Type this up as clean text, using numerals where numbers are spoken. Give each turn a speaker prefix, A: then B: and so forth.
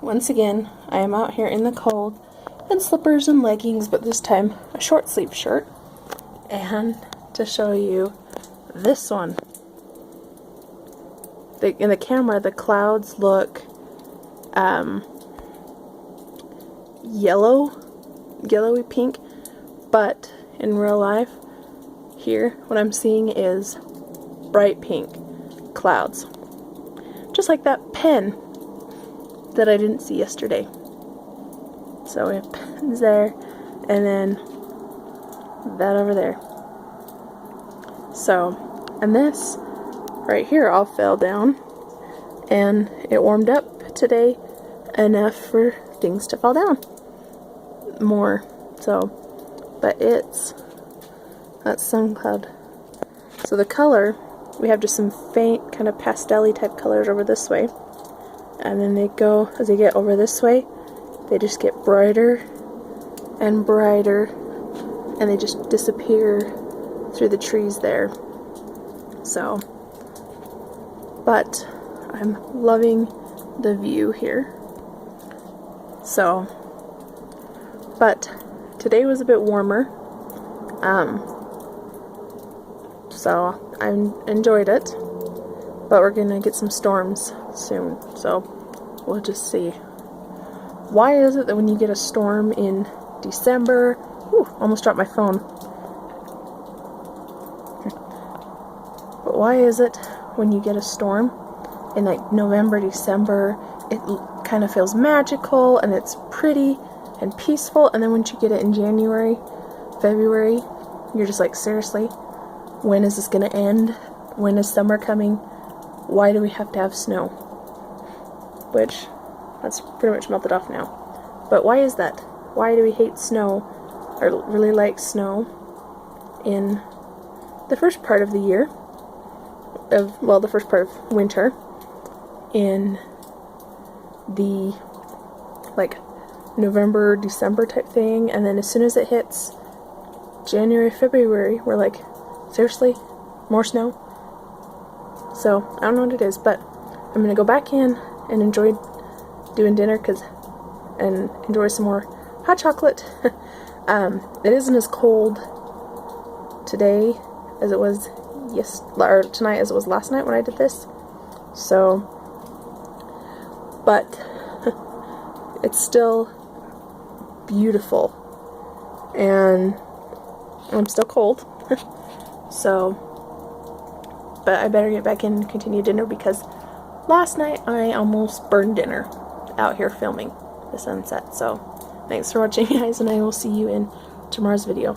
A: Once again, I am out here in the cold in slippers and leggings, but this time a short sleeve shirt. And to show you this one. In the camera, the clouds look yellowy pink, but in real life, here, what I'm seeing is bright pink clouds. Just like that pen that I didn't see yesterday. So we have pens there, and then that over there. So, and this right here all fell down, and it warmed up today enough for things to fall down more. So, but that's sun cloud. So the color, we have just some faint kind of pastel-y type colors over this way, and then they go, as they get over this way, they just get brighter and brighter, and they just disappear through the trees there. So, but I'm loving the view here. So, but today was a bit warmer, so I enjoyed it, but we're gonna get some storms soon, so we'll just see. Why is it that when you get a storm in December, almost dropped my phone, but why is it when you get a storm in like November, December, it kind of feels magical and it's pretty and peaceful, and then once you get it in January, February, you're just like, seriously, when is this gonna end? When is summer coming? Why do we have to have snow? Which, that's pretty much melted off now. But why is that? Why do we hate snow, or really like snow, in the first part of the year? The first part of winter, in the like November, December type thing, and then as soon as it hits January, February, we're like, seriously, more snow? So I don't know what it is, but I'm gonna go back in and enjoy doing dinner and enjoy some more hot chocolate. It isn't as cold today as it was tonight as it was last night when I did this. So, but it's still beautiful, and I'm still cold. So, but I better get back in and continue dinner, because last night I almost burned dinner out here filming the sunset. So, thanks for watching, guys, and I will see you in tomorrow's video.